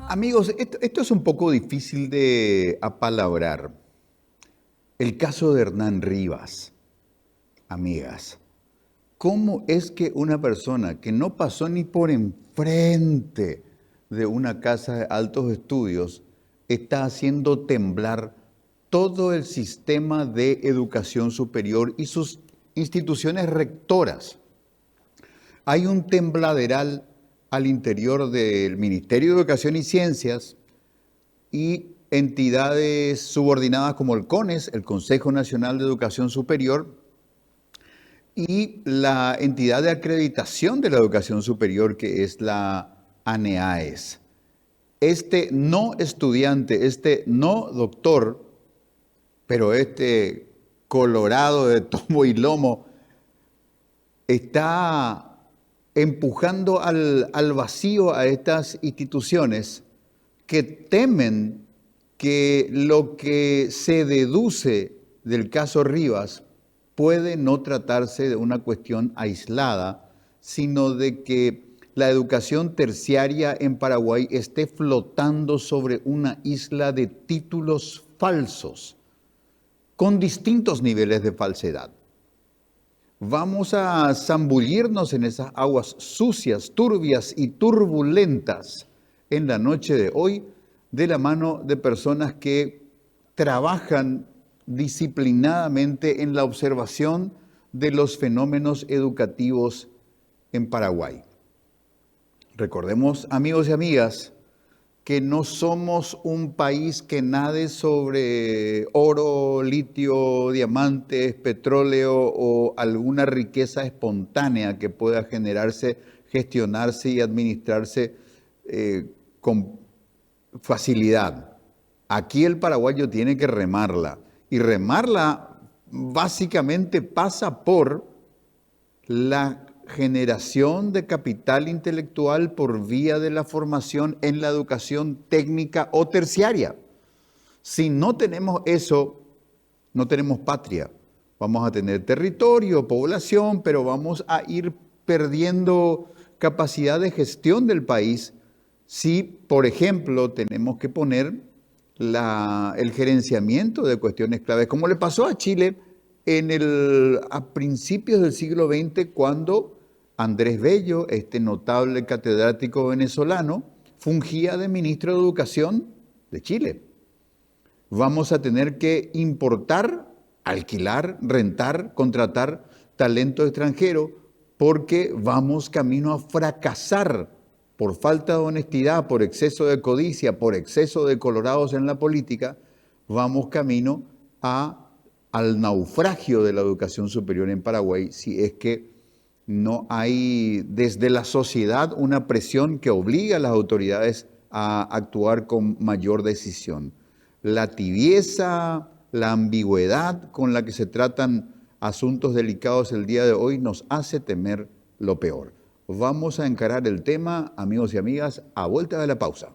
Amigos, esto es un poco difícil de apalabrar. El caso de Hernán Rivas, amigas. ¿Cómo es que una persona que no pasó ni por enfrente de una casa de altos estudios está haciendo temblar todo el sistema de educación superior y sus instituciones rectoras? Hay un tembladeral al interior del Ministerio de Educación y Ciencias y entidades subordinadas como el CONES, el Consejo Nacional de Educación Superior, y la entidad de acreditación de la educación superior, que es la ANEAES. Este no estudiante, este no doctor, pero este colorado de tomo y lomo, está empujando al vacío a estas instituciones que temen que lo que se deduce del caso Rivas puede no tratarse de una cuestión aislada, sino de que la educación terciaria en Paraguay esté flotando sobre una isla de títulos falsos, con distintos niveles de falsedad. Vamos a zambullirnos en esas aguas sucias, turbias y turbulentas en la noche de hoy, de la mano de personas que trabajan disciplinadamente en la observación de los fenómenos educativos en Paraguay. Recordemos, amigos y amigas, que no somos un país que nade sobre oro, litio, diamantes, petróleo o alguna riqueza espontánea que pueda generarse, gestionarse y administrarse con facilidad. Aquí el paraguayo tiene que remarla, y remarla básicamente pasa por la generación de capital intelectual por vía de la formación en la educación técnica o terciaria. Si no tenemos eso, no tenemos patria. Vamos a tener territorio, población, pero vamos a ir perdiendo capacidad de gestión del país si, por ejemplo, tenemos que poner el gerenciamiento de cuestiones claves, como le pasó a Chile a principios del siglo XX, cuando Andrés Bello, este notable catedrático venezolano, fungía de ministro de Educación de Chile. Vamos a tener que importar, alquilar, rentar, contratar talento extranjero, porque vamos camino a fracasar por falta de honestidad, por exceso de codicia, por exceso de colorados en la política. Vamos camino al naufragio de la educación superior en Paraguay, si es que no hay desde la sociedad una presión que obliga a las autoridades a actuar con mayor decisión. La tibieza, la ambigüedad con la que se tratan asuntos delicados el día de hoy nos hace temer lo peor. Vamos a encarar el tema, amigos y amigas, a vuelta de la pausa.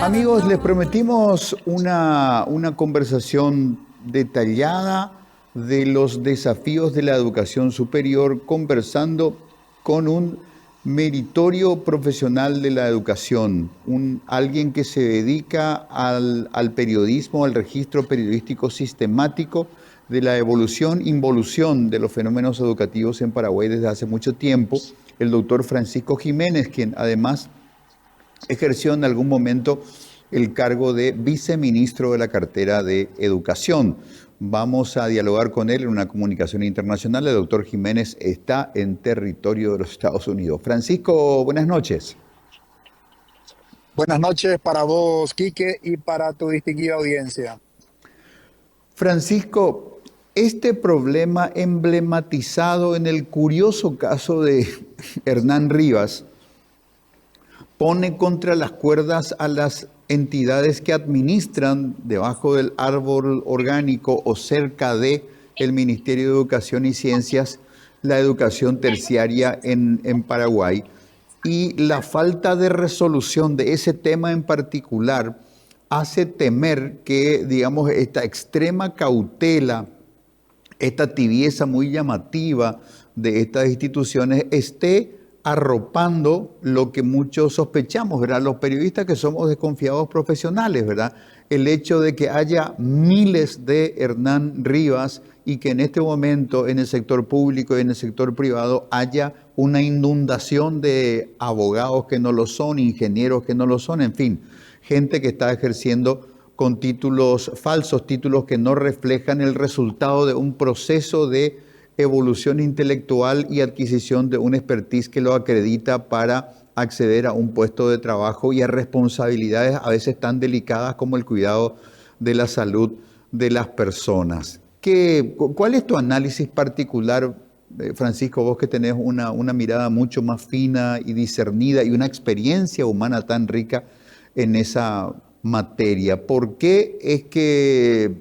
Amigos, les prometimos una conversación detallada de los desafíos de la educación superior, conversando con un meritorio profesional de la educación, alguien que se dedica al periodismo, al registro periodístico sistemático de la evolución, involución de los fenómenos educativos en Paraguay desde hace mucho tiempo, el doctor Francisco Jiménez, quien además ejerció en algún momento el cargo de viceministro de la cartera de Educación. Vamos a dialogar con él en una comunicación internacional. El doctor Jiménez está en territorio de los Estados Unidos. Francisco, buenas noches. Buenas noches para vos, Quique, y para tu distinguida audiencia. Francisco, este problema emblematizado en el curioso caso de Hernán Rivas pone contra las cuerdas a las entidades que administran debajo del árbol orgánico o cerca de el Ministerio de Educación y Ciencias la educación terciaria en Paraguay. Y la falta de resolución de ese tema en particular hace temer que, digamos, esta extrema cautela, esta tibieza muy llamativa de estas instituciones esté arropando lo que muchos sospechamos, ¿verdad? Los periodistas que somos desconfiados profesionales, ¿verdad? El hecho de que haya miles de Hernán Rivas y que en este momento en el sector público y en el sector privado haya una inundación de abogados que no lo son, ingenieros que no lo son, en fin, gente que está ejerciendo con títulos falsos, títulos que no reflejan el resultado de un proceso de evolución intelectual y adquisición de un expertise que lo acredita para acceder a un puesto de trabajo y a responsabilidades a veces tan delicadas como el cuidado de la salud de las personas. ¿Cuál es tu análisis particular, Francisco, vos que tenés una mirada mucho más fina y discernida y una experiencia humana tan rica en esa materia? ¿Por qué es que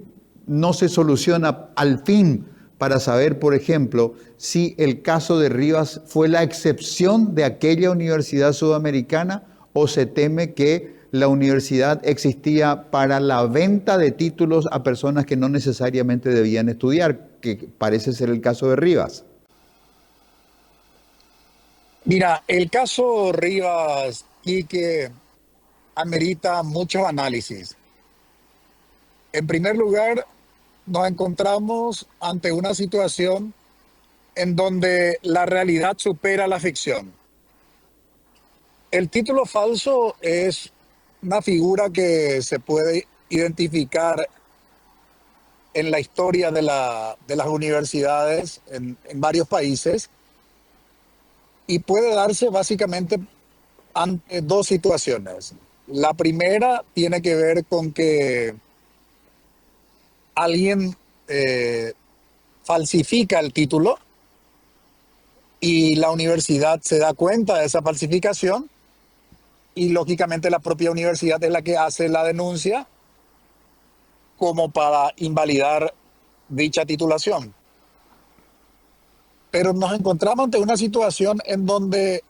no se soluciona al fin para saber, por ejemplo, si el caso de Rivas fue la excepción de aquella universidad sudamericana o se teme que la universidad existía para la venta de títulos a personas que no necesariamente debían estudiar, que parece ser el caso de Rivas? Mira, el caso Rivas, Quique, amerita muchos análisis. En primer lugar, nos encontramos ante una situación en donde la realidad supera la ficción. El título falso es una figura que se puede identificar en la historia de las universidades en varios países y puede darse básicamente ante dos situaciones. La primera tiene que ver con que alguien falsifica el título y la universidad se da cuenta de esa falsificación y lógicamente la propia universidad es la que hace la denuncia como para invalidar dicha titulación. Pero nos encontramos ante una situación en donde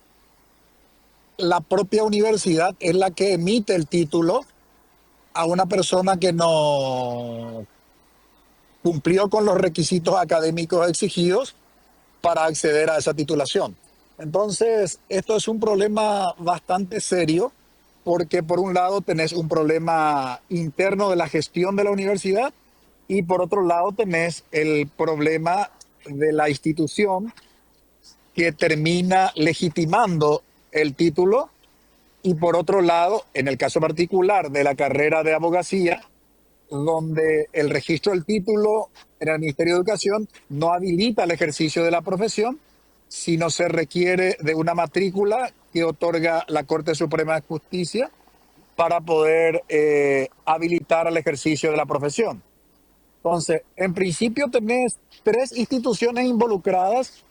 la propia universidad es la que emite el título a una persona que no cumplió con los requisitos académicos exigidos para acceder a esa titulación. Entonces, esto es un problema bastante serio porque por un lado tenés un problema interno de la gestión de la universidad y por otro lado tenés el problema de la institución que termina legitimando el título y por otro lado, en el caso particular de la carrera de abogacía, donde el registro del título en el Ministerio de Educación no habilita el ejercicio de la profesión, sino se requiere de una matrícula que otorga la Corte Suprema de Justicia para poder habilitar el ejercicio de la profesión. Entonces, en principio tenés tres instituciones involucradas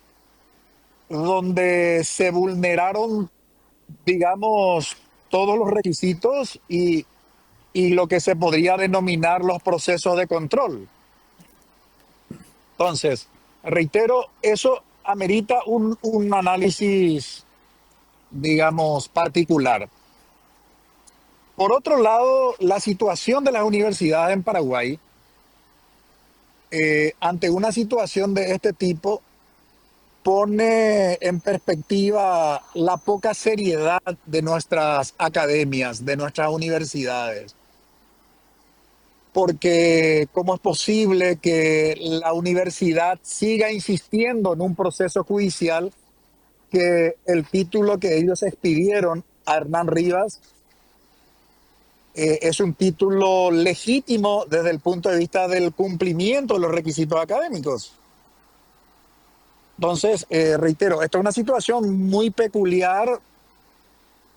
donde se vulneraron, digamos, todos los requisitos y lo que se podría denominar los procesos de control. Entonces, reitero, eso amerita un análisis, digamos, particular. Por otro lado, la situación de las universidades en Paraguay, ante una situación de este tipo, pone en perspectiva la poca seriedad de nuestras academias, de nuestras universidades. Porque ¿cómo es posible que la universidad siga insistiendo en un proceso judicial que el título que ellos expidieron a Hernán Rivas es un título legítimo desde el punto de vista del cumplimiento de los requisitos académicos? Entonces, reitero, esta es una situación muy peculiar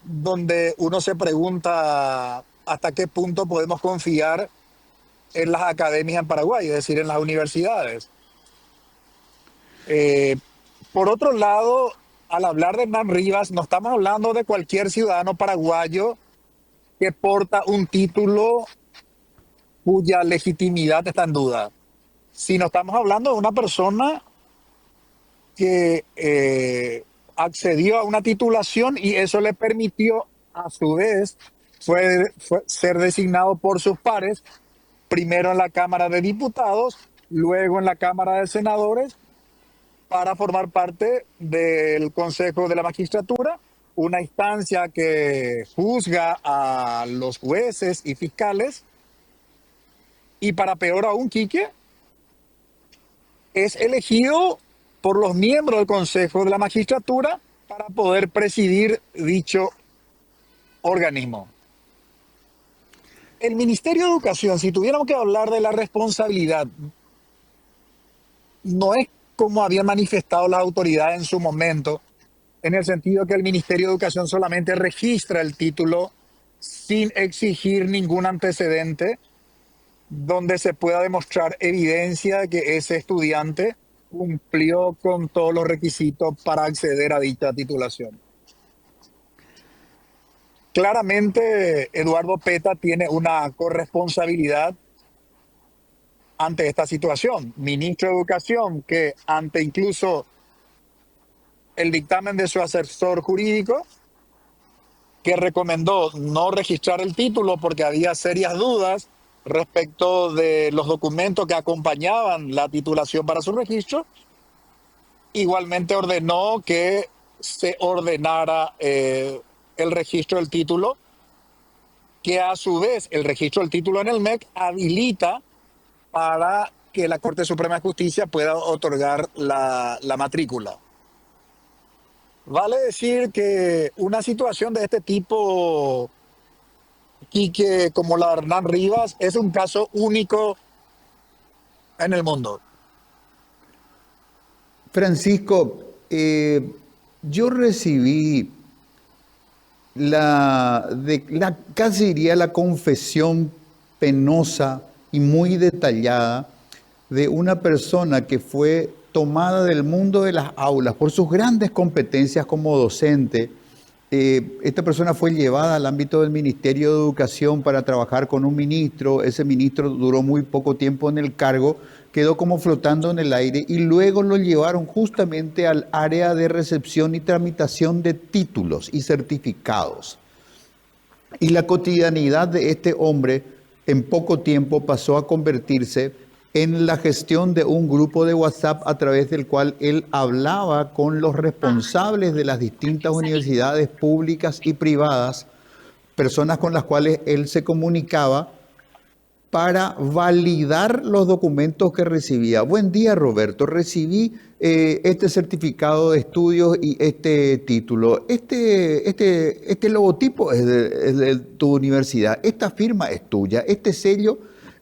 donde uno se pregunta hasta qué punto podemos confiar en las academias en Paraguay, es decir, en las universidades. Eh, por otro lado, al hablar de Hernán Rivas, no estamos hablando de cualquier ciudadano paraguayo que porta un título cuya legitimidad está en duda. Si no estamos hablando de una persona que accedió a una titulación y eso le permitió, a su vez, ser designado por sus pares, primero en la Cámara de Diputados, luego en la Cámara de Senadores, para formar parte del Consejo de la Magistratura, una instancia que juzga a los jueces y fiscales. Y para peor aún, Quique, es elegido por los miembros del Consejo de la Magistratura para poder presidir dicho organismo. El Ministerio de Educación, si tuviéramos que hablar de la responsabilidad, no es como habían manifestado las autoridades en su momento, en el sentido que el Ministerio de Educación solamente registra el título sin exigir ningún antecedente donde se pueda demostrar evidencia de que ese estudiante cumplió con todos los requisitos para acceder a dicha titulación. Claramente, Eduardo Peta tiene una corresponsabilidad ante esta situación. Ministro de Educación, que ante incluso el dictamen de su asesor jurídico, que recomendó no registrar el título porque había serias dudas respecto de los documentos que acompañaban la titulación para su registro, igualmente ordenó que se ordenara el registro del título, que a su vez el registro del título en el MEC habilita para que la Corte Suprema de Justicia pueda otorgar la matrícula. Vale decir que una situación de este tipo, Quique, como la de Hernán Rivas, es un caso único en el mundo. Francisco, yo recibí casi diría la confesión penosa y muy detallada de una persona que fue tomada del mundo de las aulas por sus grandes competencias como docente. Esta persona fue llevada al ámbito del Ministerio de Educación para trabajar con un ministro. Ese ministro duró muy poco tiempo en el cargo, quedó como flotando en el aire y luego lo llevaron justamente al área de recepción y tramitación de títulos y certificados. Y la cotidianidad de este hombre en poco tiempo pasó a convertirse en la gestión de un grupo de WhatsApp a través del cual él hablaba con los responsables de las distintas universidades públicas y privadas, personas con las cuales él se comunicaba para validar los documentos que recibía. Buen día, Roberto. Recibí este certificado de estudios y este título. Este logotipo es de tu universidad. Esta firma es tuya. Este sello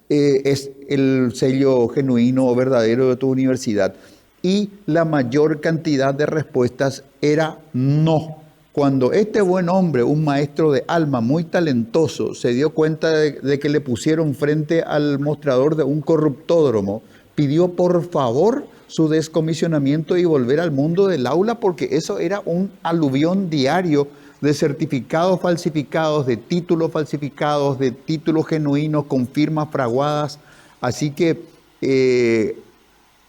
es el sello genuino o verdadero de tu universidad. Y la mayor cantidad de respuestas era no. Cuando este buen hombre, un maestro de alma muy talentoso, se dio cuenta de que le pusieron frente al mostrador de un corruptódromo, pidió por favor su descomisionamiento y volver al mundo del aula, porque eso era un aluvión diario de certificados falsificados, de títulos falsificados, de títulos genuinos con firmas fraguadas. Así que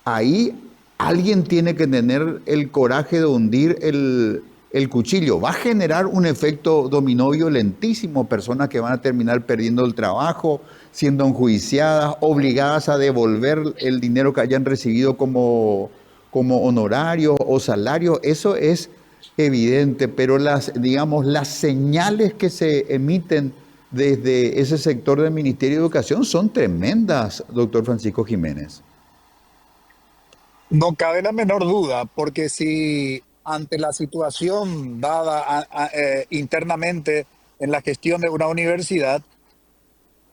ahí alguien tiene que tener el coraje de hundir el cuchillo. Va a generar un efecto dominó violentísimo, personas que van a terminar perdiendo el trabajo, siendo enjuiciadas, obligadas a devolver el dinero que hayan recibido como honorarios o salarios. Eso es evidente, pero las señales que se emiten desde ese sector del Ministerio de Educación son tremendas, doctor Francisco Jiménez. No cabe la menor duda, porque si ante la situación dada internamente en la gestión de una universidad,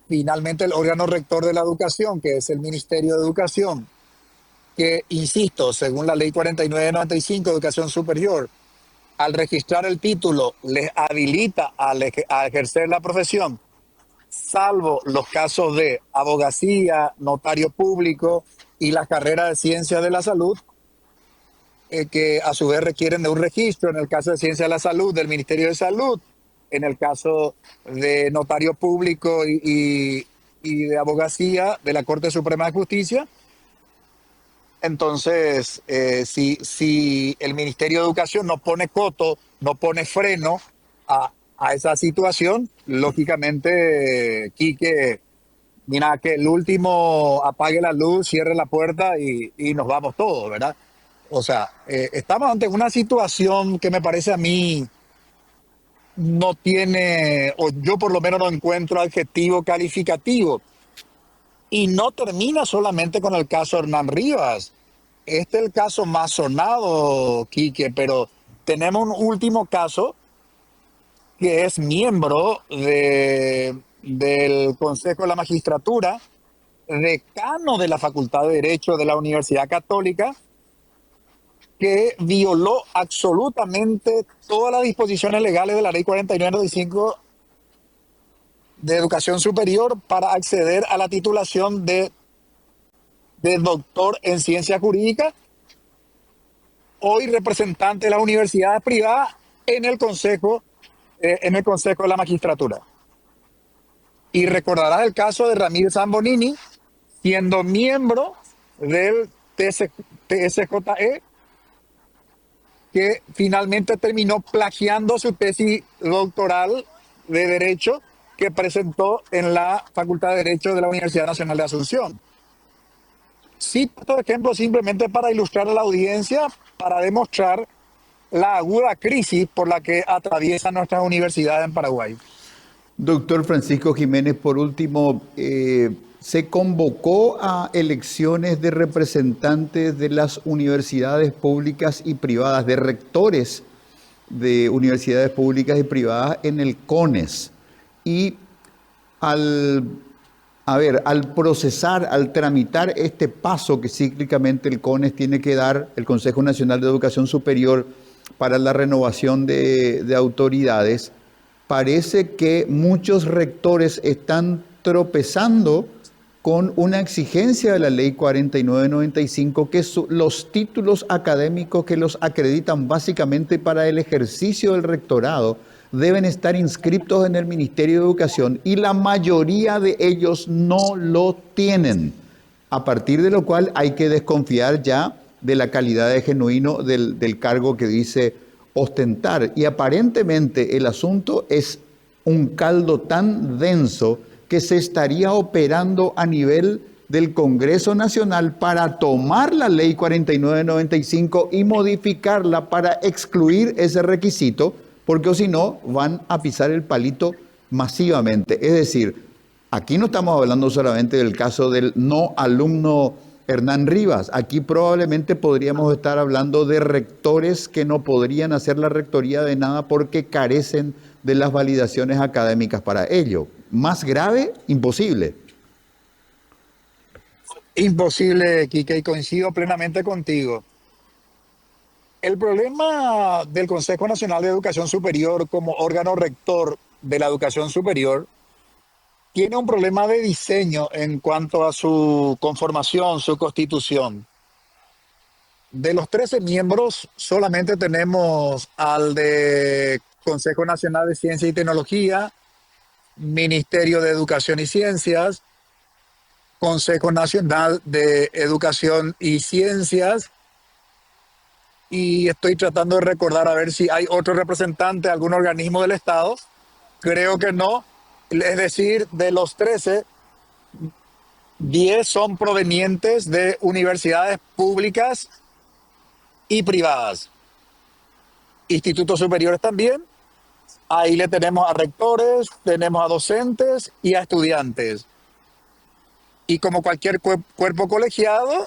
finalmente el órgano rector de la educación, que es el Ministerio de Educación, que, insisto, según la ley 4995 de Educación Superior, al registrar el título les habilita a ejercer la profesión, salvo los casos de abogacía, notario público y la carrera de ciencias de la salud, que a su vez requieren de un registro, en el caso de ciencia de la salud, del Ministerio de Salud, en el caso de notario público y de abogacía de la Corte Suprema de Justicia. Entonces, si el Ministerio de Educación no pone coto, no pone freno a esa situación, lógicamente, Quique, mira, que el último apague la luz, cierre la puerta y nos vamos todos, ¿verdad? O sea, estamos ante una situación que me parece a mí no tiene, o yo por lo menos no encuentro adjetivo calificativo. Y no termina solamente con el caso Hernán Rivas. Este es el caso más sonado, Quique, pero tenemos un último caso que es miembro del Consejo de la Magistratura, decano de la Facultad de Derecho de la Universidad Católica, que violó absolutamente todas las disposiciones legales de la Ley 4995 de Educación Superior para acceder a la titulación de doctor en ciencia jurídica, hoy representante de las universidades privadas en el consejo de la magistratura. Y recordarás el caso de Ramírez Zambonini, siendo miembro del TSJE, que finalmente terminó plagiando su tesis doctoral de Derecho que presentó en la Facultad de Derecho de la Universidad Nacional de Asunción. Cito estos ejemplos simplemente para ilustrar a la audiencia, para demostrar la aguda crisis por la que atraviesan nuestras universidades en Paraguay. Doctor Francisco Jiménez, por último, se convocó a elecciones de representantes de las universidades públicas y privadas, de rectores de universidades públicas y privadas en el CONES. Y al procesar, al tramitar este paso que cíclicamente el CONES tiene que dar, el Consejo Nacional de Educación Superior, para la renovación de autoridades, parece que muchos rectores están tropezando con una exigencia de la Ley 4995, que los títulos académicos que los acreditan básicamente para el ejercicio del rectorado deben estar inscritos en el Ministerio de Educación y la mayoría de ellos no lo tienen, a partir de lo cual hay que desconfiar ya de la calidad de genuino del cargo que dice ostentar. Y aparentemente el asunto es un caldo tan denso que se estaría operando a nivel del Congreso Nacional para tomar la Ley 4995 y modificarla para excluir ese requisito, porque o si no van a pisar el palito masivamente. Es decir, aquí no estamos hablando solamente del caso del no alumno Hernán Rivas. Aquí probablemente podríamos estar hablando de rectores que no podrían hacer la rectoría de nada porque carecen de las validaciones académicas para ello. Más grave, imposible. Imposible, Quique, y coincido plenamente contigo. El problema del Consejo Nacional de Educación Superior como órgano rector de la educación superior tiene un problema de diseño en cuanto a su conformación, su constitución. De los 13 miembros, solamente tenemos al de Consejo Nacional de Ciencia y Tecnología, Ministerio de Educación y Ciencias, Consejo Nacional de Educación y Ciencias, y estoy tratando de recordar a ver si hay otro representante de algún organismo del Estado. Creo que no. Es decir, de los 13, 10 son provenientes de universidades públicas y privadas. Institutos superiores también. Ahí le tenemos a rectores, tenemos a docentes y a estudiantes. Y como cualquier cuerpo colegiado,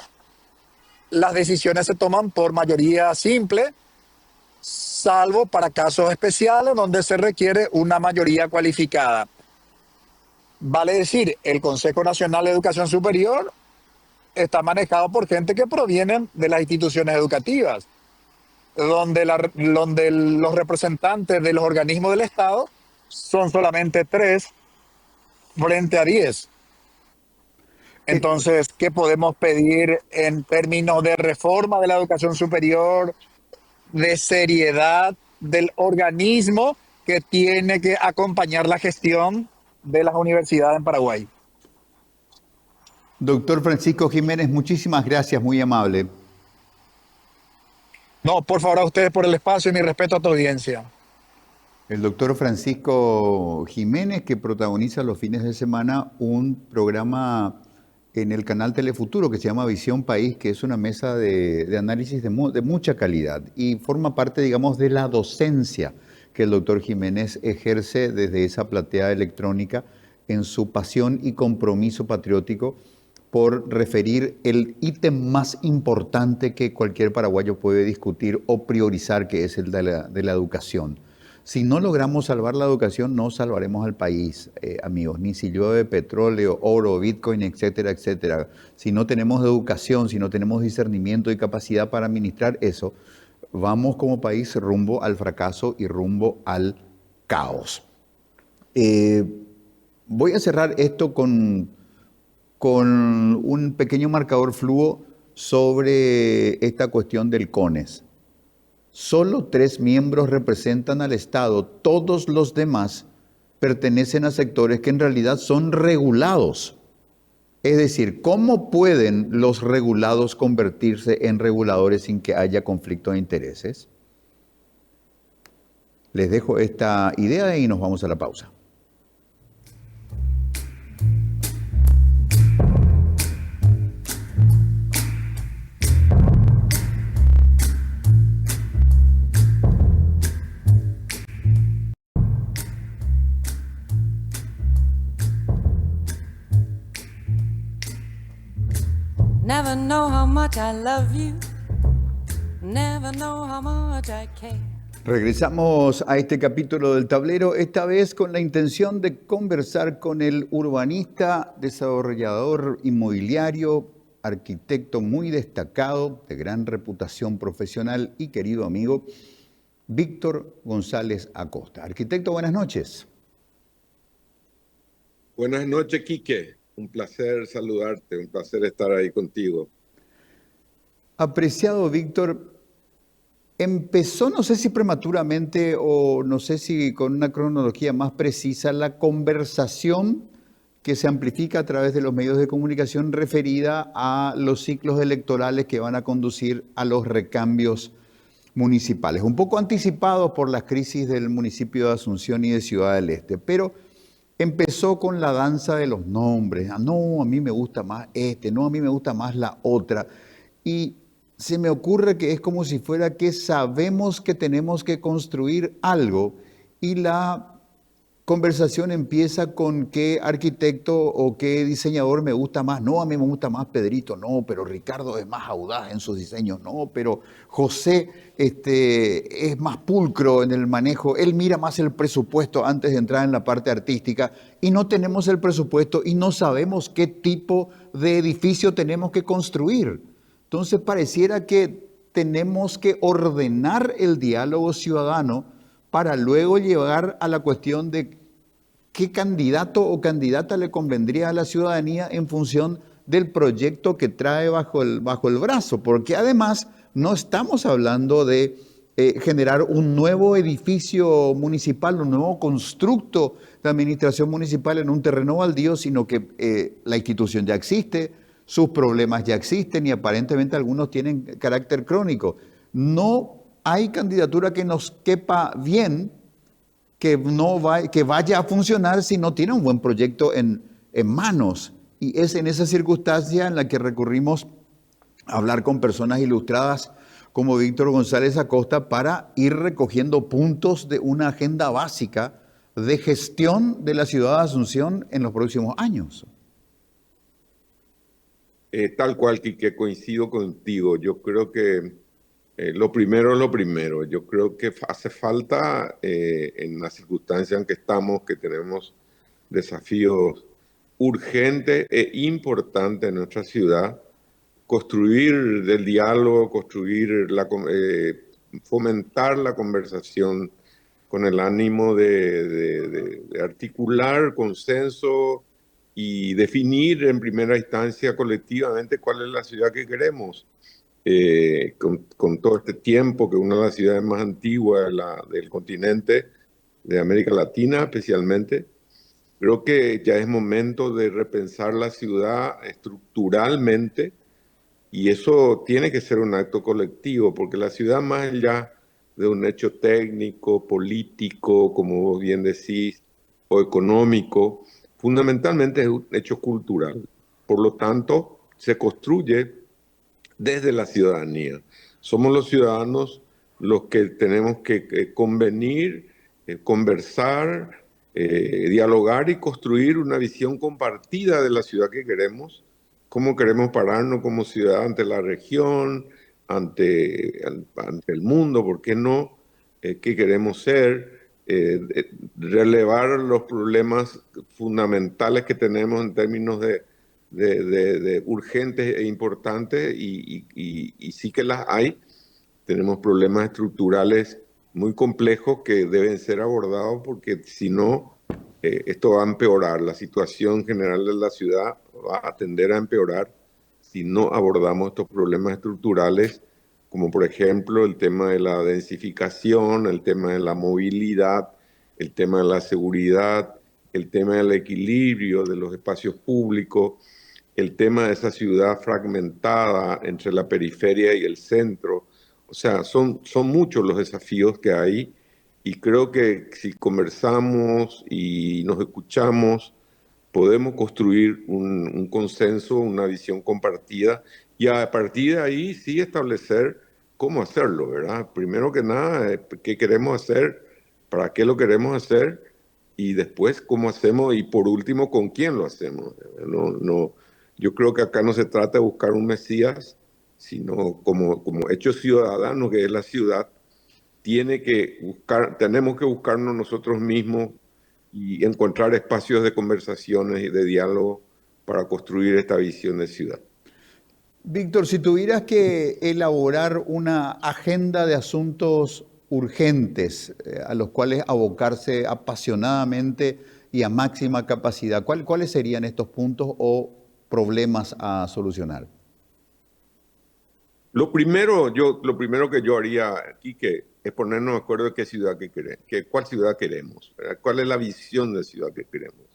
las decisiones se toman por mayoría simple, salvo para casos especiales donde se requiere una mayoría cualificada. Vale decir, el Consejo Nacional de Educación Superior está manejado por gente que provienen de las instituciones educativas, donde los representantes de los organismos del Estado son solamente 3 frente a 10. Entonces, ¿qué podemos pedir en términos de reforma de la educación superior, de seriedad del organismo que tiene que acompañar la gestión de las universidades en Paraguay. Doctor Francisco Jiménez, muchísimas gracias, muy amable. No, por favor, a ustedes por el espacio y mi respeto a tu audiencia. El doctor Francisco Jiménez, que protagoniza los fines de semana un programa en el canal Telefuturo que se llama Visión País, que es una mesa de análisis de mucha calidad y forma parte, digamos, de la docencia que el doctor Jiménez ejerce desde esa platea electrónica en su pasión y compromiso patriótico por referir el ítem más importante que cualquier paraguayo puede discutir o priorizar, que es el de la educación. Si no logramos salvar la educación, no salvaremos al país, amigos, ni si llueve petróleo, oro, Bitcoin, etcétera, etcétera. Si no tenemos educación, si no tenemos discernimiento y capacidad para administrar eso, vamos como país rumbo al fracaso y rumbo al caos. Voy a cerrar esto con un pequeño marcador fluo sobre esta cuestión del CONES. Solo 3 miembros representan al Estado, todos los demás pertenecen a sectores que en realidad son regulados. Es decir, ¿cómo pueden los regulados convertirse en reguladores sin que haya conflicto de intereses? Les dejo esta idea y nos vamos a la pausa. Never know how much I love you. Never know how much I care. Regresamos a este capítulo del tablero, esta vez con la intención de conversar con el urbanista, desarrollador inmobiliario, arquitecto muy destacado, de gran reputación profesional y querido amigo, Víctor González Acosta. Arquitecto, buenas noches. Buenas noches, Quique. Un placer saludarte, un placer estar ahí contigo. Apreciado Víctor, empezó, no sé si prematuramente o no sé si con una cronología más precisa, la conversación que se amplifica a través de los medios de comunicación referida a los ciclos electorales que van a conducir a los recambios municipales, un poco anticipados por las crisis del municipio de Asunción y de Ciudad del Este, pero empezó con la danza de los nombres. No, a mí me gusta más este, no, a mí me gusta más la otra. Y se me ocurre que es como si fuera que sabemos que tenemos que construir algo y la conversación empieza con qué arquitecto o qué diseñador me gusta más. No, a mí me gusta más Pedrito, no, pero Ricardo es más audaz en sus diseños, no, pero José es más pulcro en el manejo, él mira más el presupuesto antes de entrar en la parte artística y no tenemos el presupuesto y no sabemos qué tipo de edificio tenemos que construir. Entonces pareciera que tenemos que ordenar el diálogo ciudadano para luego llegar a la cuestión de qué candidato o candidata le convendría a la ciudadanía en función del proyecto que trae bajo el brazo, porque además no estamos hablando de generar un nuevo edificio municipal, un nuevo constructo de administración municipal en un terreno baldío, sino que la institución ya existe, sus problemas ya existen y aparentemente algunos tienen carácter crónico. No hay candidatura que nos quepa bien, que vaya a funcionar si no tiene un buen proyecto en manos. Y es en esa circunstancia en la que recurrimos a hablar con personas ilustradas como Víctor González Acosta para ir recogiendo puntos de una agenda básica de gestión de la ciudad de Asunción en los próximos años. Tal cual, Quique, coincido contigo. Yo creo que lo primero es lo primero. Yo creo que hace falta, en la circunstancia en que estamos, que tenemos desafíos urgentes e importantes en nuestra ciudad, construir del diálogo, fomentar la conversación con el ánimo de articular consenso y definir en primera instancia colectivamente cuál es la ciudad que queremos. Con todo este tiempo, que una de las ciudades más antiguas del continente, de América Latina especialmente. Creo que ya es momento de repensar la ciudad estructuralmente y eso tiene que ser un acto colectivo, porque la ciudad, más allá de un hecho técnico, político, como vos bien decís, o económico, fundamentalmente es un hecho cultural. Por lo tanto, se construye desde la ciudadanía. Somos los ciudadanos los que tenemos que convenir, conversar, dialogar y construir una visión compartida de la ciudad que queremos, cómo queremos pararnos como ciudad ante la región, ante el mundo, ¿por qué no? ¿Qué queremos ser? Relevar los problemas fundamentales que tenemos en términos de urgentes e importantes y sí que las hay. Tenemos problemas estructurales muy complejos que deben ser abordados porque si no, esto va a empeorar. La situación general de la ciudad va a tender a empeorar si no abordamos estos problemas estructurales, como por ejemplo el tema de la densificación, el tema de la movilidad, el tema de la seguridad, el tema del equilibrio de los espacios públicos, el tema de esa ciudad fragmentada entre la periferia y el centro. O sea, son muchos los desafíos que hay y creo que si conversamos y nos escuchamos, podemos construir un consenso, una visión compartida y a partir de ahí sí establecer cómo hacerlo, ¿verdad? Primero que nada, qué queremos hacer, para qué lo queremos hacer y después cómo hacemos y por último con quién lo hacemos. No, yo creo que acá no se trata de buscar un Mesías, sino como hecho ciudadano que es la ciudad, tenemos que buscarnos nosotros mismos y encontrar espacios de conversaciones y de diálogo para construir esta visión de ciudad. Víctor, si tuvieras que elaborar una agenda de asuntos urgentes a los cuales abocarse apasionadamente y a máxima capacidad, ¿cuáles serían estos puntos o problemas a solucionar? Lo primero que yo haría aquí es ponernos de acuerdo de qué ciudad cuál ciudad queremos, ¿verdad? ¿Cuál es la visión de ciudad que queremos?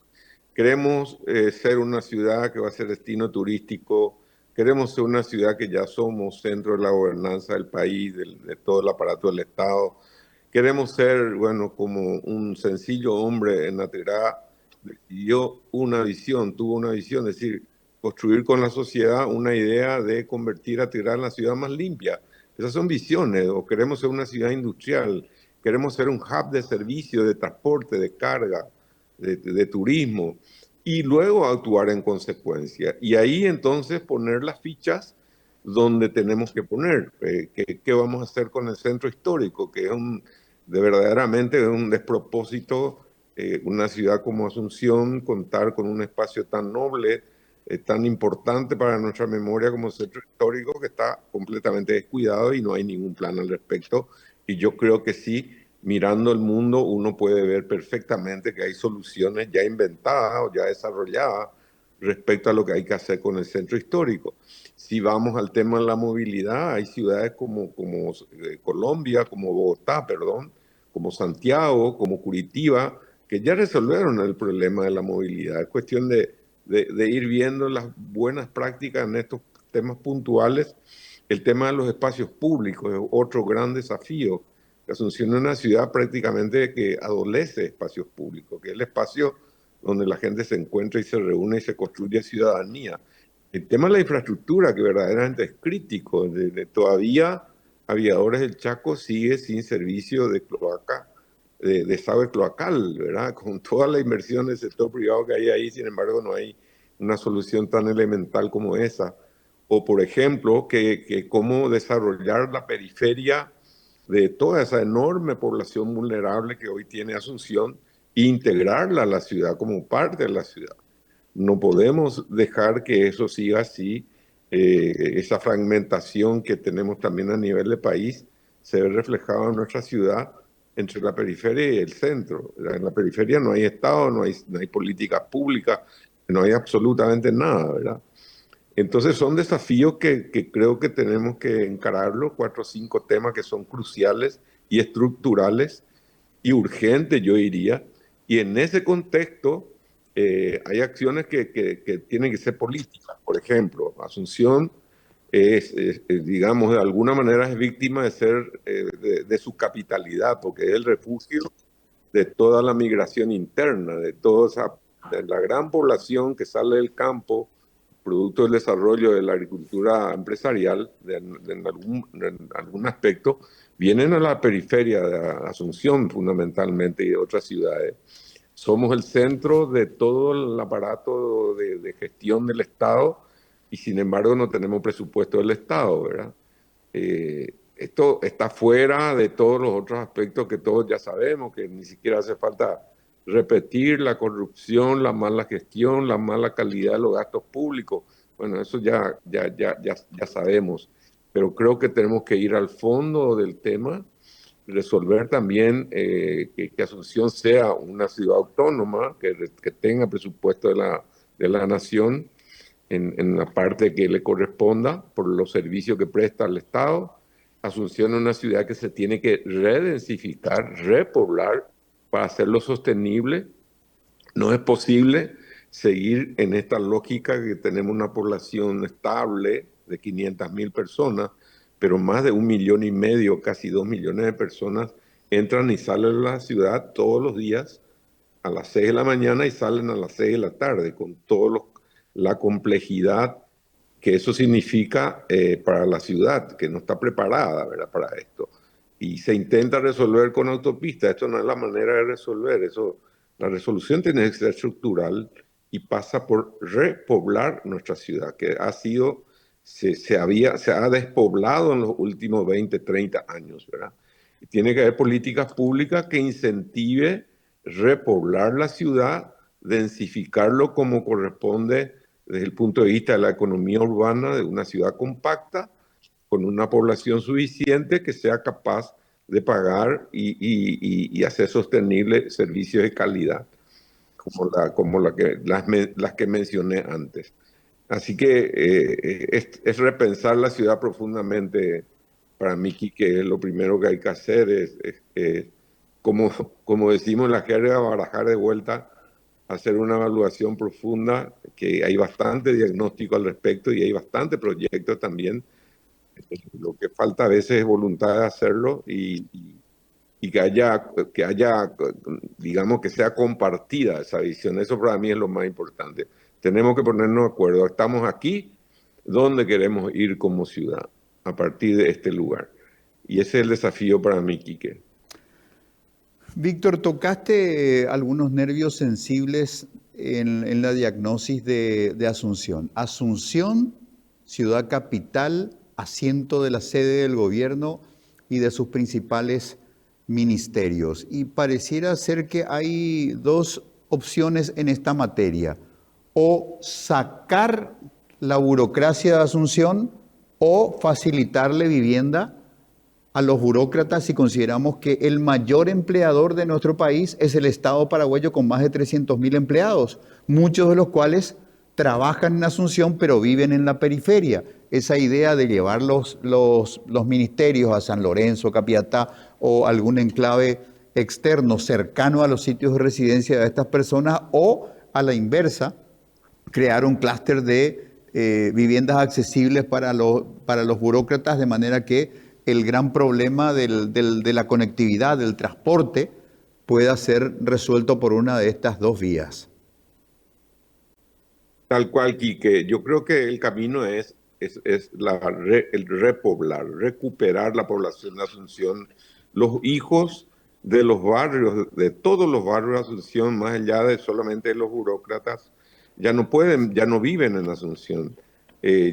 Queremos ser una ciudad que va a ser destino turístico, queremos ser una ciudad que ya somos centro de la gobernanza del país, de todo el aparato del Estado. Queremos ser, bueno, como un sencillo hombre en Atirá, tuvo una visión, es decir, construir con la sociedad una idea de convertir a Atirá en la ciudad más limpia. Esas son visiones, o queremos ser una ciudad industrial, queremos ser un hub de servicio, de transporte, de carga, de turismo, y luego actuar en consecuencia. Y ahí entonces poner las fichas donde tenemos que poner. ¿Qué vamos a hacer con el centro histórico? Que es verdaderamente un despropósito, una ciudad como Asunción, contar con un espacio tan noble, tan importante para nuestra memoria como centro histórico, que está completamente descuidado y no hay ningún plan al respecto. Y yo creo que sí, mirando el mundo, uno puede ver perfectamente que hay soluciones ya inventadas o ya desarrolladas respecto a lo que hay que hacer con el centro histórico. Si vamos al tema de la movilidad, hay ciudades como Colombia, como Bogotá, perdón, como Santiago, como Curitiba, que ya resolvieron el problema de la movilidad. Es cuestión de ir viendo las buenas prácticas en estos temas puntuales. El tema de los espacios públicos es otro gran desafío. Asunción es una ciudad prácticamente que adolece de espacios públicos, que es el espacio donde la gente se encuentra y se reúne y se construye ciudadanía. El tema de la infraestructura, que verdaderamente es crítico, todavía Aviadores del Chaco sigue sin servicio de cloaca, de desagüe cloacal, ¿verdad? Con toda la inversión del sector privado que hay ahí, sin embargo, no hay una solución tan elemental como esa. O, por ejemplo, que cómo desarrollar la periferia de toda esa enorme población vulnerable que hoy tiene Asunción e integrarla a la ciudad como parte de la ciudad. No podemos dejar que eso siga así. Esa fragmentación que tenemos también a nivel de país se ve reflejada en nuestra ciudad entre la periferia y el centro. En la periferia no hay Estado, no hay políticas públicas, no hay absolutamente nada, ¿verdad? Entonces son desafíos que creo que tenemos que encararlo, 4 o 5 temas que son cruciales y estructurales y urgente, yo diría. Y en ese contexto hay acciones que tienen que ser políticas. Por ejemplo, Asunción digamos, de alguna manera es víctima de ser, de su capitalidad, porque es el refugio de toda la migración interna, de la gran población que sale del campo, producto del desarrollo de la agricultura empresarial, en algún aspecto, vienen a la periferia de Asunción fundamentalmente y de otras ciudades. Somos el centro de todo el aparato de gestión del Estado y sin embargo no tenemos presupuesto del Estado, ¿verdad? Esto está fuera de todos los otros aspectos que todos ya sabemos, que ni siquiera hace falta repetir: la corrupción, la mala gestión, la mala calidad de los gastos públicos. Bueno, eso ya sabemos, pero creo que tenemos que ir al fondo del tema, resolver también que Asunción sea una ciudad autónoma, que tenga presupuesto de la nación en la parte que le corresponda por los servicios que presta al Estado. Asunción es una ciudad que se tiene que redensificar, repoblar para hacerlo sostenible. No es posible seguir en esta lógica que tenemos una población estable de 500.000 personas, pero más de 1,5 millones, casi 2 millones de personas entran y salen de la ciudad todos los días a las 6 de la mañana y salen a las 6 de la tarde, con la complejidad que eso significa para la ciudad, que no está preparada, ¿verdad?, para esto. Y se intenta resolver con autopistas. Esto no es la manera de resolver. La resolución tiene que ser estructural y pasa por repoblar nuestra ciudad, que se ha despoblado en los últimos 20, 30 años, ¿verdad? Y tiene que haber políticas públicas que incentive repoblar la ciudad, densificarlo como corresponde desde el punto de vista de la economía urbana de una ciudad compacta, con una población suficiente que sea capaz de pagar y hacer sostenible servicios de calidad, como las que mencioné antes. Así que es repensar la ciudad profundamente para mí, que es lo primero que hay que hacer, como decimos en la jerga, barajar de vuelta, hacer una evaluación profunda, que hay bastante diagnóstico al respecto y hay bastante proyectos también. Lo que falta a veces es voluntad de hacerlo y que haya, digamos, que sea compartida esa visión. Eso para mí es lo más importante. Tenemos que ponernos de acuerdo. Estamos aquí, ¿dónde queremos ir como ciudad a partir de este lugar? Y ese es el desafío para mí, Quique. Víctor, tocaste algunos nervios sensibles en la diagnosis de Asunción. Asunción, ciudad capital, asiento de la sede del gobierno y de sus principales ministerios. Y pareciera ser que hay dos opciones en esta materia: o sacar la burocracia de Asunción o facilitarle vivienda a los burócratas, si consideramos que el mayor empleador de nuestro país es el Estado paraguayo, con más de 300.000 empleados, muchos de los cuales trabajan en Asunción pero viven en la periferia. Esa idea de llevar los ministerios a San Lorenzo, Capiatá o algún enclave externo cercano a los sitios de residencia de estas personas, o a la inversa, crear un clúster de viviendas accesibles para los burócratas, de manera que el gran problema de la conectividad, del transporte, pueda ser resuelto por una de estas dos vías. Tal cual, Quique. Yo creo que el camino es el repoblar, recuperar la población de Asunción, los hijos de los barrios, de todos los barrios de Asunción, más allá de solamente los burócratas, ya no viven en Asunción.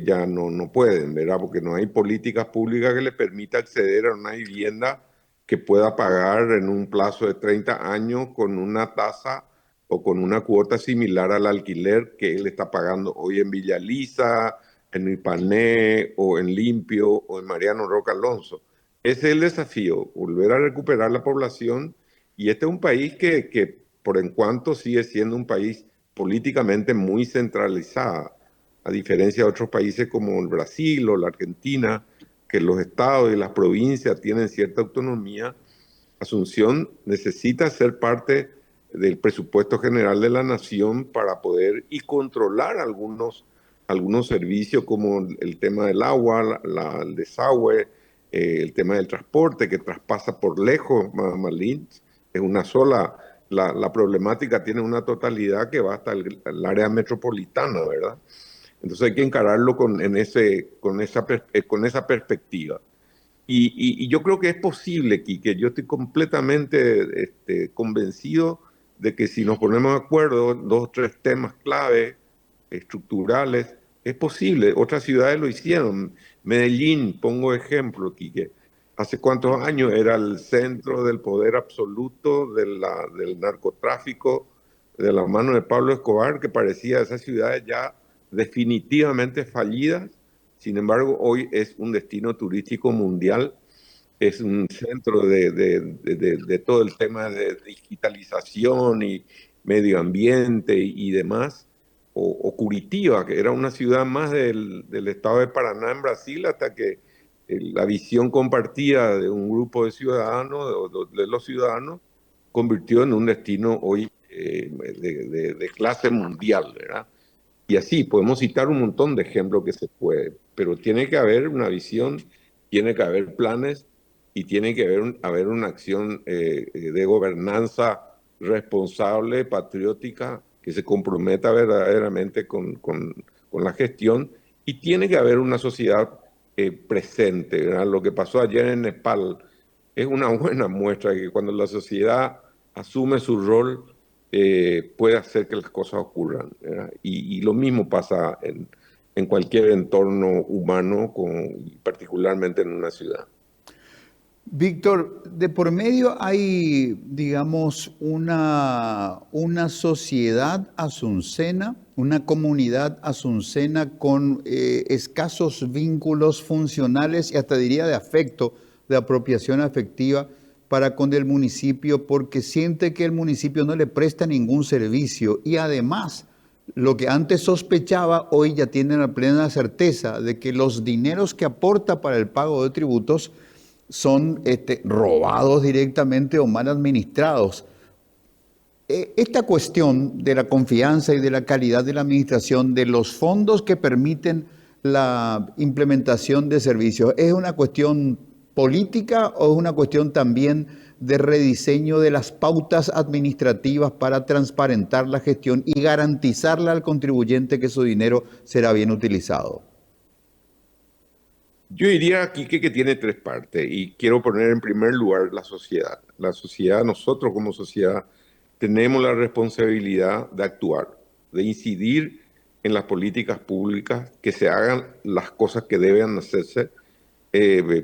Ya no pueden, ¿verdad? Porque no hay políticas públicas que les permita acceder a una vivienda que pueda pagar en un plazo de 30 años con una tasa o con una cuota similar al alquiler que él está pagando hoy en Villa Lisa, en Ipané, o en Limpio, o en Mariano Roca Alonso. Ese es el desafío: volver a recuperar la población. Y este es un país que por en cuanto sigue siendo un país políticamente muy centralizado, a diferencia de otros países como el Brasil o la Argentina, que los estados y las provincias tienen cierta autonomía. Asunción necesita ser parte del presupuesto general de la nación para poder y controlar algunos servicios como el tema del agua, el desagüe, el tema del transporte que traspasa por lejos Malín. Es una sola, la problemática tiene una totalidad que va hasta el área metropolitana, ¿verdad? Entonces hay que encararlo con esa perspectiva. Y yo creo que es posible, Quique. Yo estoy completamente convencido de que si nos ponemos de acuerdo, 2 o 3 temas clave, estructurales, es posible. Otras ciudades lo hicieron. Medellín, pongo ejemplo, Quique. ¿Hace cuántos años era el centro del poder absoluto del narcotráfico de la mano de Pablo Escobar, que parecía esas ciudades ya definitivamente fallidas? Sin embargo, hoy es un destino turístico mundial, es un centro de todo el tema de digitalización y medio ambiente y demás. O Curitiba, que era una ciudad más del estado de Paraná en Brasil, hasta que la visión compartida de un grupo de ciudadanos, de los ciudadanos, convirtió en un destino hoy de clase mundial, ¿verdad? Y así, podemos citar un montón de ejemplos que se puede, pero tiene que haber una visión, tiene que haber planes y tiene que haber una acción de gobernanza responsable, patriótica, que se comprometa verdaderamente con la gestión, y tiene que haber una sociedad presente, ¿verdad? Lo que pasó ayer en Nepal es una buena muestra de que cuando la sociedad asume su rol, puede hacer que las cosas ocurran, ¿verdad? Y lo mismo pasa en cualquier entorno humano, particularmente en una ciudad. Víctor, de por medio hay, digamos, una sociedad asuncena, una comunidad asuncena con escasos vínculos funcionales y hasta diría de afecto, de apropiación afectiva para con el municipio, porque siente que el municipio no le presta ningún servicio y además lo que antes sospechaba, hoy ya tienen la plena certeza de que los dineros que aporta para el pago de tributos son robados directamente o mal administrados. Esta cuestión de la confianza y de la calidad de la administración de los fondos que permiten la implementación de servicios, ¿es una cuestión política o es una cuestión también de rediseño de las pautas administrativas para transparentar la gestión y garantizarle al contribuyente que su dinero será bien utilizado? Yo diría aquí que tiene 3 partes y quiero poner en primer lugar la sociedad. La sociedad, nosotros como sociedad, tenemos la responsabilidad de actuar, de incidir en las políticas públicas, que se hagan las cosas que deben hacerse.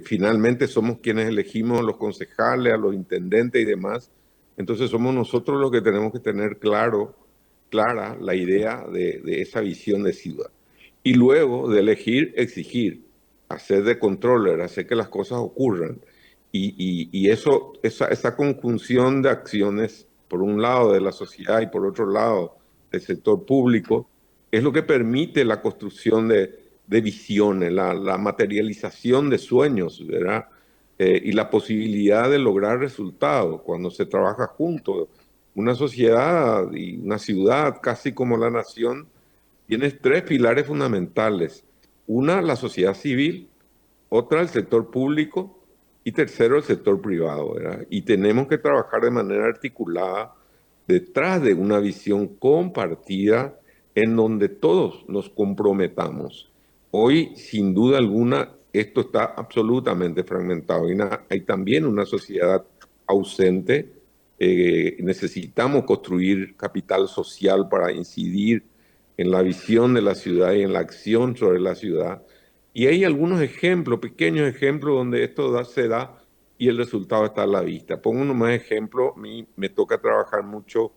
Finalmente somos quienes elegimos a los concejales, a los intendentes y demás. Entonces somos nosotros los que tenemos que tener clara la idea de esa visión de ciudad. Y luego de elegir, exigir, hacer de controller, hacer que las cosas ocurran. Y esa conjunción de acciones, por un lado de la sociedad y por otro lado del sector público, es lo que permite la construcción de visiones, la materialización de sueños, ¿verdad? Y la posibilidad de lograr resultados cuando se trabaja juntos. Una sociedad y una ciudad, casi como la nación, tiene 3 pilares fundamentales. Una, la sociedad civil; otra, el sector público; y tercero, el sector privado, ¿verdad? Y tenemos que trabajar de manera articulada detrás de una visión compartida en donde todos nos comprometamos. Hoy, sin duda alguna, esto está absolutamente fragmentado. Hay también una sociedad ausente. Necesitamos construir capital social para incidir en la visión de la ciudad y en la acción sobre la ciudad. Y hay algunos ejemplos, pequeños ejemplos, donde esto se da y el resultado está a la vista. Pongo uno más ejemplo. A mí me toca trabajar mucho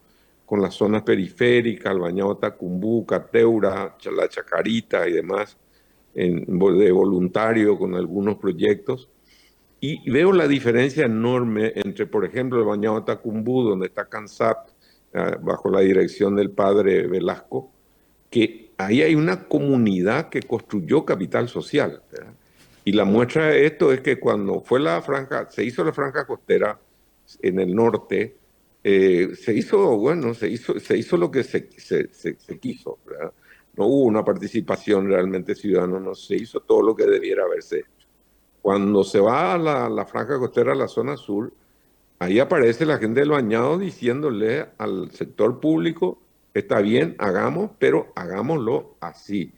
con las zonas periféricas, el Bañado Tacumbú, Cateura, la Chacarita y demás, de voluntario con algunos proyectos. Y veo la diferencia enorme entre, por ejemplo, el Bañado Tacumbú, donde está CANSAP, bajo la dirección del padre Velasco, que ahí hay una comunidad que construyó capital social, ¿verdad? Y la muestra de esto es que cuando se hizo la franja costera, en el norte, se hizo lo que se quiso, ¿verdad? No hubo una participación realmente ciudadana, no se hizo todo lo que debiera haberse hecho. Cuando se va a la franja costera, a la zona sur, ahí aparece la gente del Bañado diciéndole al sector público, está bien, hagamos, pero hagámoslo así.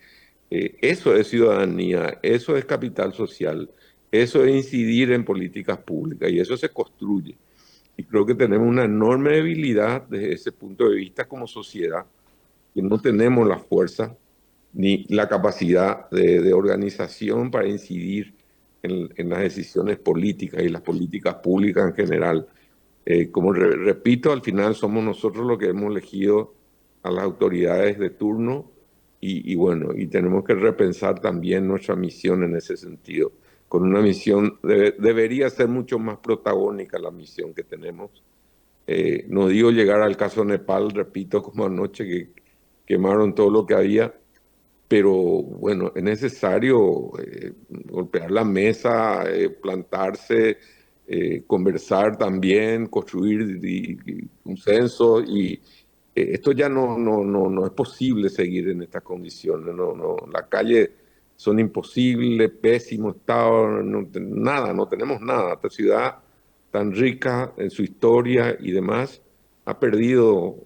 Eso es ciudadanía, eso es capital social, eso es incidir en políticas públicas y eso se construye. Y creo que tenemos una enorme debilidad desde ese punto de vista como sociedad, que no tenemos la fuerza ni la capacidad de organización para incidir en las decisiones políticas y las políticas públicas en general. Como repito, al final somos nosotros los que hemos elegido a las autoridades de turno y bueno, y tenemos que repensar también nuestra misión en ese sentido. Con una misión, debería ser mucho más protagónica la misión que tenemos. No digo llegar al caso Nepal, repito, como anoche que quemaron todo lo que había, pero bueno, es necesario golpear la mesa, plantarse, conversar también, construir consenso y esto ya no es posible seguir en estas condiciones. La calle son imposibles, pésimo estado, nada, no tenemos nada. Esta ciudad tan rica en su historia y demás ha perdido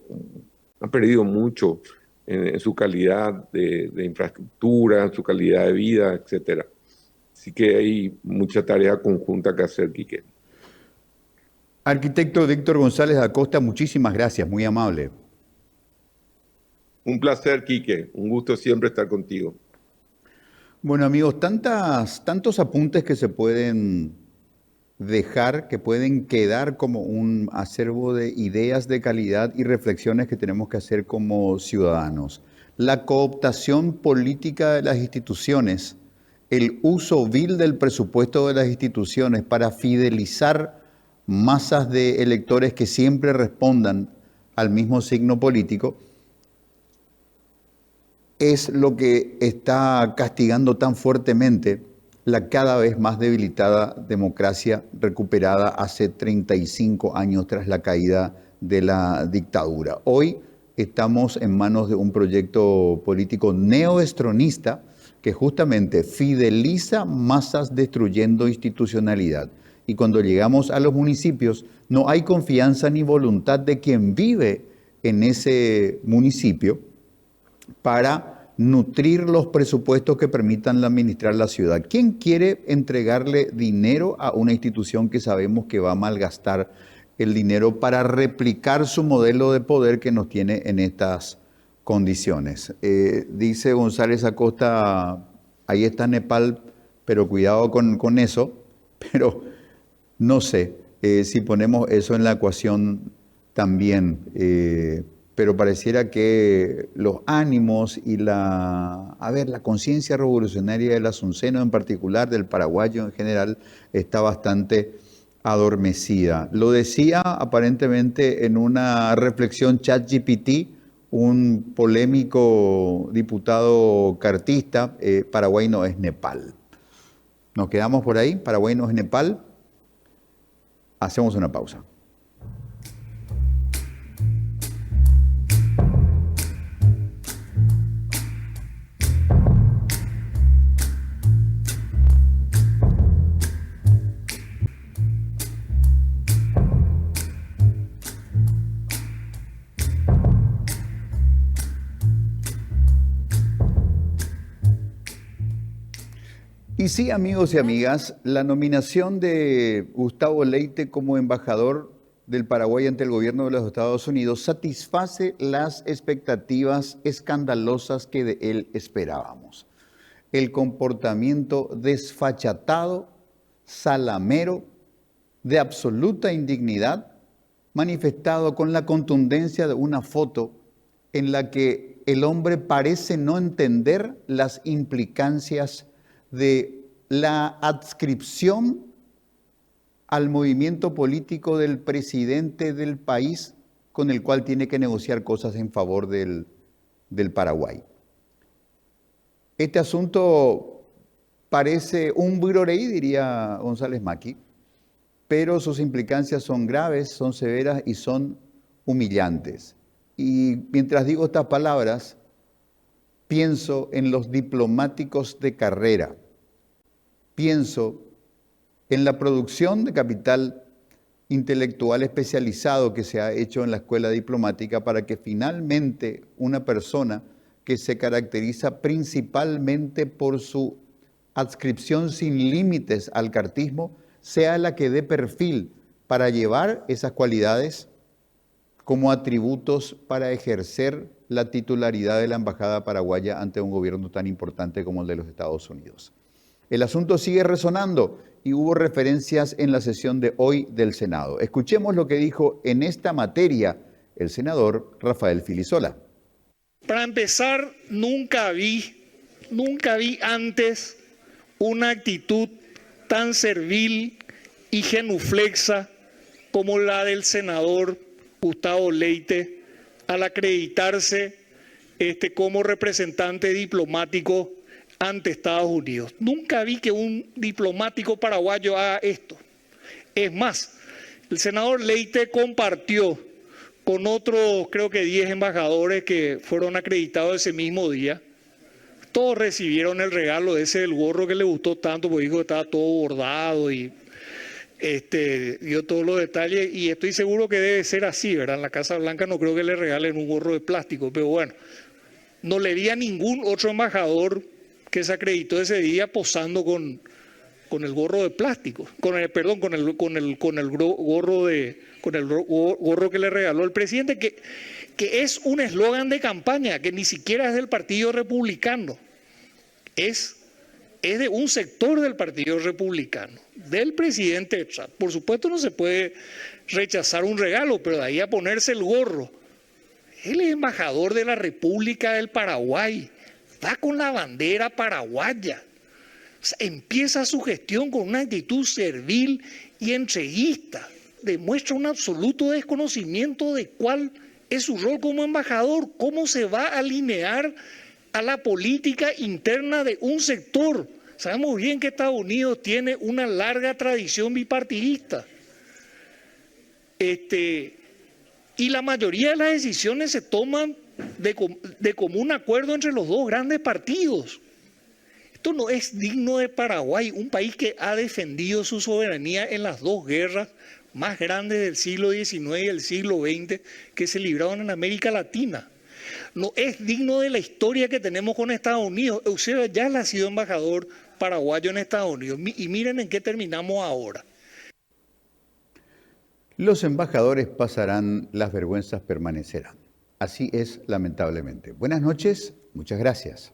mucho en su calidad de infraestructura, en su calidad de vida, etcétera. Así que hay mucha tarea conjunta que hacer, Quique. Arquitecto Víctor González Acosta, muchísimas gracias, muy amable. Un placer, Quique. Un gusto siempre estar contigo. Bueno, amigos, tantos apuntes que se pueden dejar, que pueden quedar como un acervo de ideas de calidad y reflexiones que tenemos que hacer como ciudadanos. La cooptación política de las instituciones, el uso vil del presupuesto de las instituciones para fidelizar masas de electores que siempre respondan al mismo signo político, es lo que está castigando tan fuertemente la cada vez más debilitada democracia recuperada hace 35 años tras la caída de la dictadura. Hoy estamos en manos de un proyecto político neoestronista que justamente fideliza masas destruyendo institucionalidad. Y cuando llegamos a los municipios, no hay confianza ni voluntad de quien vive en ese municipio para nutrir los presupuestos que permitan administrar la ciudad. ¿Quién quiere entregarle dinero a una institución que sabemos que va a malgastar el dinero para replicar su modelo de poder que nos tiene en estas condiciones? Dice González Acosta, ahí está Nepal, pero cuidado con eso, pero no sé si ponemos eso en la ecuación también, pero pareciera que los ánimos y la conciencia revolucionaria del asunceno en particular, del paraguayo en general, está bastante adormecida. Lo decía aparentemente en una reflexión ChatGPT, un polémico diputado cartista, Paraguay no es Nepal. Nos quedamos por ahí, Paraguay no es Nepal. Hacemos una pausa. Y sí, amigos y amigas, la nominación de Gustavo Leite como embajador del Paraguay ante el gobierno de los Estados Unidos satisface las expectativas escandalosas que de él esperábamos. El comportamiento desfachatado, salamero, de absoluta indignidad, manifestado con la contundencia de una foto en la que el hombre parece no entender las implicancias de la adscripción al movimiento político del presidente del país con el cual tiene que negociar cosas en favor del Paraguay. Este asunto parece un burorei, diría González Maki, pero sus implicancias son graves, son severas y son humillantes. Y mientras digo estas palabras, pienso en los diplomáticos de carrera, pienso en la producción de capital intelectual especializado que se ha hecho en la escuela diplomática para que finalmente una persona que se caracteriza principalmente por su adscripción sin límites al cartismo sea la que dé perfil para llevar esas cualidades como atributos para ejercer la titularidad de la Embajada Paraguaya ante un gobierno tan importante como el de los Estados Unidos. El asunto sigue resonando y hubo referencias en la sesión de hoy del Senado. Escuchemos lo que dijo en esta materia el senador Rafael Filisola. Para empezar, nunca vi antes una actitud tan servil y genuflexa como la del senador Gustavo Leite al acreditarse como representante diplomático ante Estados Unidos. Nunca vi que un diplomático paraguayo haga esto. Es más, el senador Leite compartió con otros, creo que 10 embajadores que fueron acreditados ese mismo día. Todos recibieron el regalo ese del gorro que le gustó tanto, porque dijo que estaba todo bordado y dio todos los detalles, y estoy seguro que debe ser así, ¿verdad? En la Casa Blanca no creo que le regalen un gorro de plástico, pero bueno, no le vi a ningún otro embajador que se acreditó ese día posando con el gorro de plástico, con el gorro que le regaló el presidente, que es un eslogan de campaña, que ni siquiera es del Partido Republicano, es de un sector del Partido Republicano, del presidente Trump. Por supuesto no se puede rechazar un regalo, pero de ahí a ponerse el gorro. Él es embajador de la República del Paraguay, va con la bandera paraguaya. O sea, empieza su gestión con una actitud servil y entreguista. Demuestra un absoluto desconocimiento de cuál es su rol como embajador, cómo se va a alinear a la política interna de un sector. Sabemos bien que Estados Unidos tiene una larga tradición bipartidista. Y la mayoría de las decisiones se toman de común acuerdo entre los dos grandes partidos. Esto no es digno de Paraguay, un país que ha defendido su soberanía en las dos guerras más grandes del siglo XIX y del siglo XX que se libraron en América Latina. No es digno de la historia que tenemos con Estados Unidos. Eusebio Ayala ha sido embajador paraguayo en Estados Unidos. Y miren en qué terminamos ahora. Los embajadores pasarán, las vergüenzas permanecerán. Así es, lamentablemente. Buenas noches, muchas gracias.